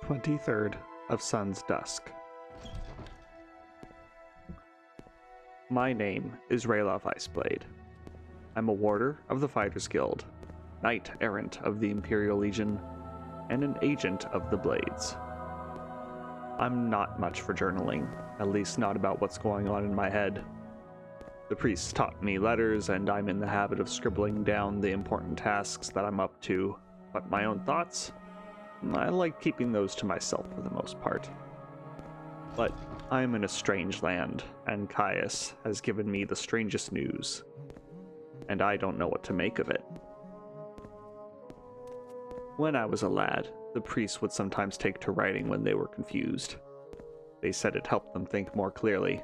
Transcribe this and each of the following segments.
23rd of Sun's Dusk. My name is Rayloff Iceblade. I'm a warder of the Fighters Guild, knight errant of the Imperial Legion, and an agent of the Blades. I'm not much for journaling, at least not about what's going on in my head. The priests taught me letters, and I'm in the habit of scribbling down the important tasks that I'm up to, but my own thoughts? I like keeping those to myself for the most part. But I'm in a strange land, and Caius has given me the strangest news, and I don't know what to make of it. When I was a lad, the priests would sometimes take to writing when they were confused. They said it helped them think more clearly.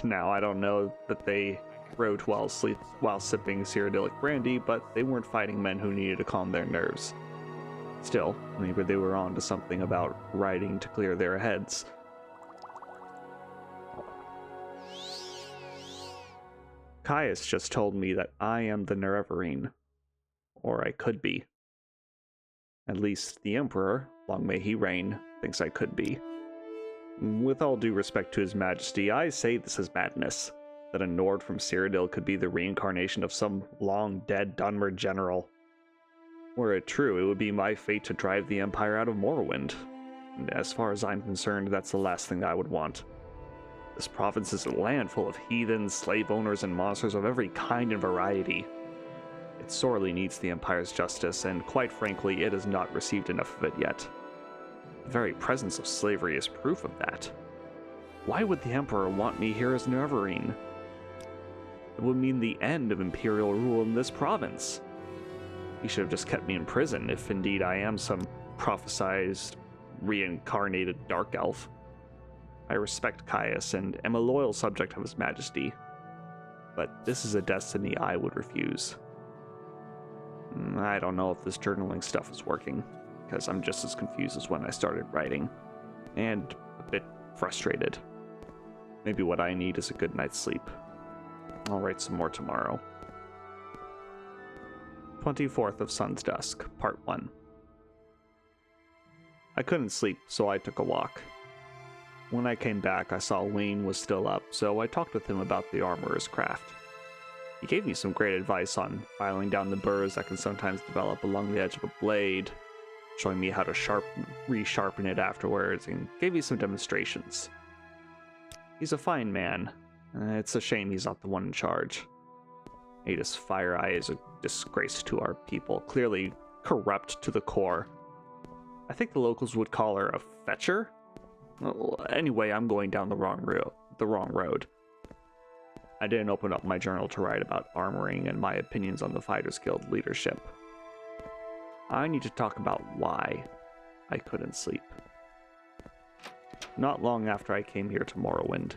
Now, I don't know that they wrote while sipping Cyrodiilic brandy, but they weren't fighting men who needed to calm their nerves. Still, maybe they were on to something about writing to clear their heads. Caius just told me that I am the Nerevarine. Or I could be. At least the Emperor, long may he reign, thinks I could be. With all due respect to His Majesty, I say this is madness. That a Nord from Cyrodiil could be the reincarnation of some long-dead Dunmer general. Were it true, it would be my fate to drive the Empire out of Morrowind. And as far as I'm concerned, that's the last thing I would want. This province is a land full of heathens, slave owners, and monsters of every kind and variety. It sorely needs the Empire's justice, and quite frankly, it has not received enough of it yet. The very presence of slavery is proof of that. Why would the Emperor want me here as Nerevarine? It would mean the end of Imperial rule in this province. He should have just kept me in prison, if indeed I am some prophesized, reincarnated dark elf. I respect Caius and am a loyal subject of His Majesty, but this is a destiny I would refuse. I don't know if this journaling stuff is working, because I'm just as confused as when I started writing, and a bit frustrated. Maybe what I need is a good night's sleep. I'll write some more tomorrow. 24th of Sun's Dusk, Part 1. I couldn't sleep, so I took a walk. When I came back, I saw Wayne was still up, so I talked with him about the armorer's craft. He gave me some great advice on filing down the burrs that can sometimes develop along the edge of a blade, showing me how to resharpen it afterwards, and gave me some demonstrations. He's a fine man. It's a shame he's not the one in charge. Adis Fire-Eye is a disgrace to our people, clearly corrupt to the core. I think the locals would call her a fetcher? Well, anyway, I'm going down the wrong road. I didn't open up my journal to write about armoring and my opinions on the Fighters Guild leadership. I need to talk about why I couldn't sleep. Not long after I came here to Morrowind,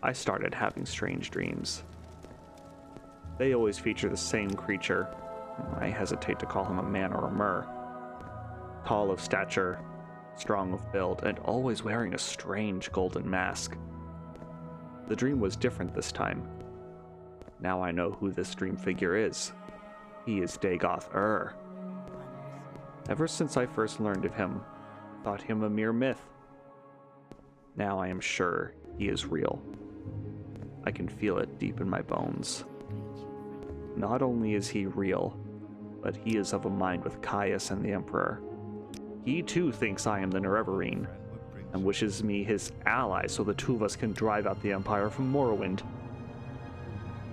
I started having strange dreams. They always feature the same creature. I hesitate to call him a man or a mer. Tall of stature, strong of build, and always wearing a strange golden mask. The dream was different this time. Now I know who this dream figure is. He is Dagoth. Ever since I first learned of him, I thought him a mere myth. Now I am sure he is real. I can feel it deep in my bones. Not only is he real, but he is of a mind with Caius and the Emperor. He too thinks I am the Nerevarine, and wishes me his ally so the two of us can drive out the Empire from Morrowind.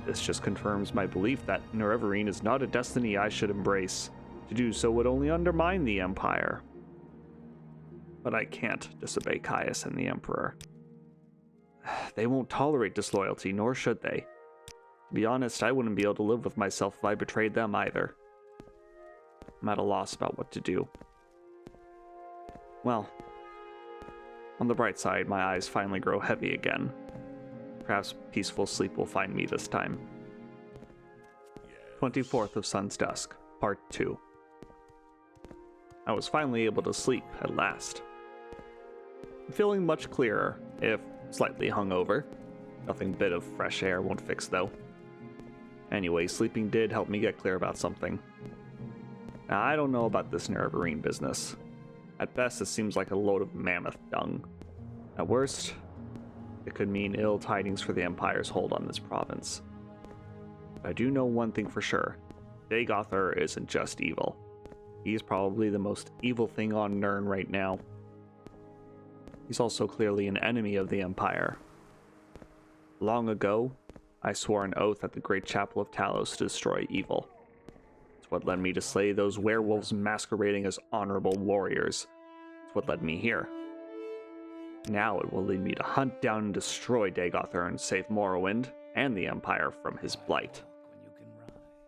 This just confirms my belief that Nerevarine is not a destiny I should embrace. To do so would only undermine the Empire. But I can't disobey Caius and the Emperor. They won't tolerate disloyalty, nor should they. To be honest, I wouldn't be able to live with myself if I betrayed them either. I'm at a loss about what to do. Well, on the bright side, my eyes finally grow heavy again. Perhaps peaceful sleep will find me this time. 24th of Sun's Dusk, Part 2. I was finally able to sleep at last. I'm feeling much clearer, if slightly hungover. Nothing bit of fresh air won't fix though. Anyway, sleeping did help me get clear about something. Now, I don't know about this Nerevarine business. At best, it seems like a load of mammoth dung. At worst, it could mean ill tidings for the Empire's hold on this province. But I do know one thing for sure. Dagothar isn't just evil. He's probably the most evil thing on Nirn right now. He's also clearly an enemy of the Empire. Long ago, I swore an oath at the Great Chapel of Talos to destroy evil. It's what led me to slay those werewolves masquerading as honorable warriors. It's what led me here. Now it will lead me to hunt down and destroy Dagothar and save Morrowind and the Empire from his blight.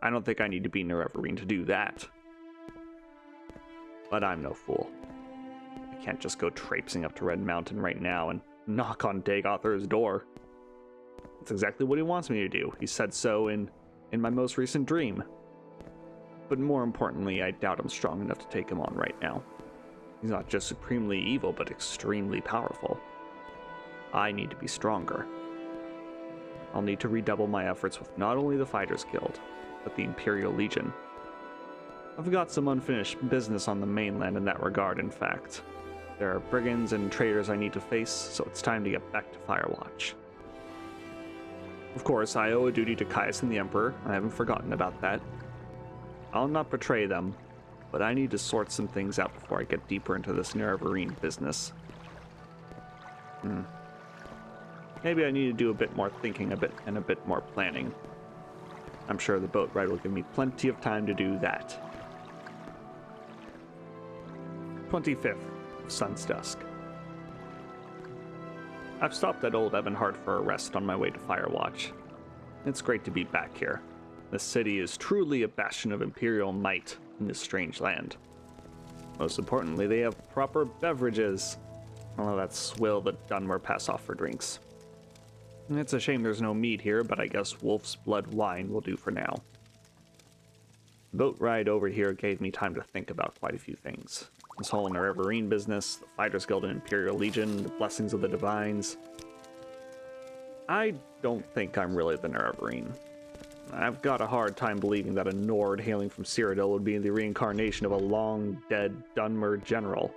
I don't think I need to be Nerevarine to do that. But I'm no fool. I can't just go traipsing up to Red Mountain right now and knock on Dagothar's door. That's exactly what he wants me to do. He said so in my most recent dream. But more importantly, I doubt I'm strong enough to take him on right now. He's not just supremely evil, but extremely powerful. I need to be stronger. I'll need to redouble my efforts with not only the Fighters Guild, but the Imperial Legion. I've got some unfinished business on the mainland in that regard, in fact. There are brigands and traitors I need to face, so it's time to get back to Firewatch. Of course, I owe a duty to Caius and the Emperor. I haven't forgotten about that. I'll not betray them, but I need to sort some things out before I get deeper into this Nerevarine business. Maybe I need to do a bit more thinking and a bit more planning. I'm sure the boat ride will give me plenty of time to do that. 25th of Sun's Dusk. I've stopped at Old Ebonheart for a rest on my way to Firewatch. It's great to be back here. The city is truly a bastion of Imperial might in this strange land. Most importantly, they have proper beverages. Although that swill that Dunmer pass off for drinks. It's a shame there's no mead here, but I guess wolf's blood wine will do for now. The boat ride over here gave me time to think about quite a few things. This whole Nerevarine business, the Fighters Guild and Imperial Legion, the blessings of the Divines. I don't think I'm really the Nerevarine. I've got a hard time believing that a Nord hailing from Cyrodiil would be the reincarnation of a long-dead Dunmer general.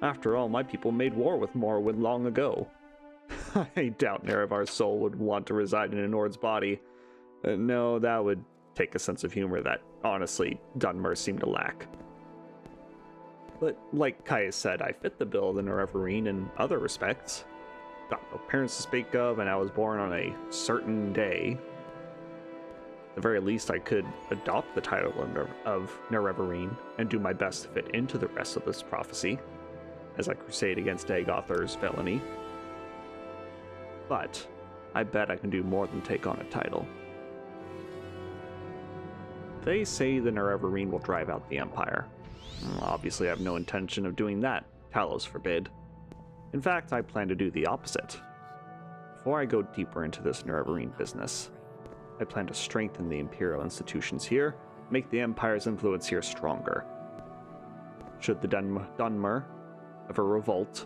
After all, my people made war with Morrowind long ago. I doubt Nerevar's soul would want to reside in a Nord's body. No, that would take a sense of humor that, honestly, Dunmer seemed to lack. But like Caius said, I fit the bill of the Nerevarine in other respects. Got no parents to speak of, and I was born on a certain day. At the very least, I could adopt the title of Nerevarine and do my best to fit into the rest of this prophecy, as I crusade against Dagothar's villainy. But I bet I can do more than take on a title. They say the Nerevarine will drive out the Empire. Obviously, I have no intention of doing that, Talos forbid. In fact, I plan to do the opposite. Before I go deeper into this Nerevarine business, I plan to strengthen the Imperial institutions here, make the Empire's influence here stronger. Should the Dunmer ever revolt,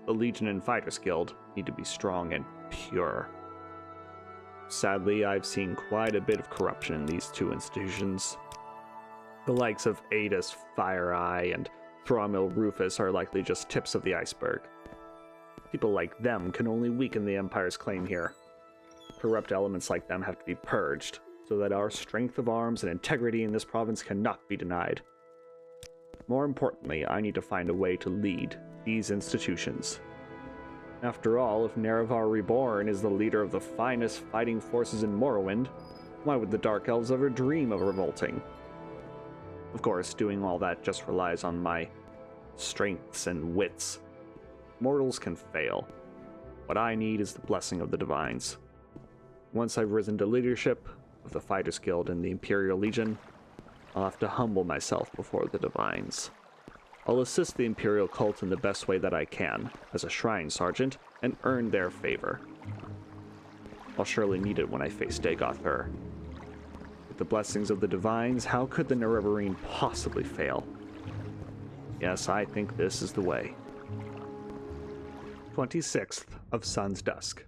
the Legion and Fighters Guild need to be strong and pure. Sadly, I've seen quite a bit of corruption in these two institutions. The likes of Adis Fireeye and Thrommel Rufus are likely just tips of the iceberg. People like them can only weaken the Empire's claim here. Corrupt elements like them have to be purged, so that our strength of arms and integrity in this province cannot be denied. More importantly, I need to find a way to lead these institutions. After all, if Nerevar Reborn is the leader of the finest fighting forces in Morrowind, why would the Dark Elves ever dream of revolting? Of course, doing all that just relies on my strengths and wits. Mortals can fail. What I need is the blessing of the Divines. Once I've risen to leadership of the Fighters Guild and the Imperial Legion, I'll have to humble myself before the Divines. I'll assist the Imperial cult in the best way that I can, as a Shrine Sergeant, and earn their favor. I'll surely need it when I face Dagothar. With the blessings of the Divines, how could the Nerevarine possibly fail? Yes, I think this is the way. 26th of Sun's Dusk.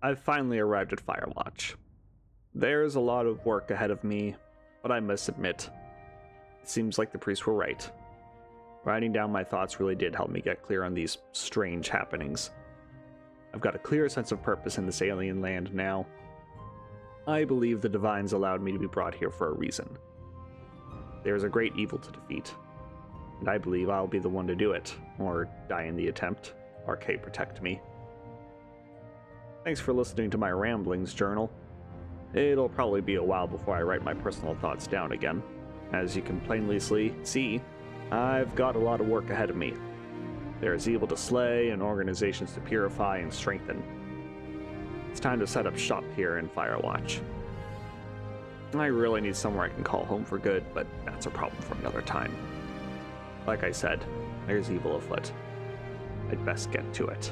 I've finally arrived at Firewatch. There's a lot of work ahead of me, but I must admit, It seems like the priests were right. Writing down my thoughts really did help me get clear on these strange happenings. I've got a clear sense of purpose in this alien land now. I believe the Divines allowed me to be brought here for a reason. There is a great evil to defeat, and I believe I'll be the one to do it, or die in the attempt. RK protect me. Thanks for listening to my ramblings, journal. It'll probably be a while before I write my personal thoughts down again. As you can plainly see, I've got a lot of work ahead of me. There is evil to slay and organizations to purify and strengthen. It's time to set up shop here in Firewatch. I really need somewhere I can call home for good, but that's a problem for another time. Like I said, there's evil afoot. I'd best get to it.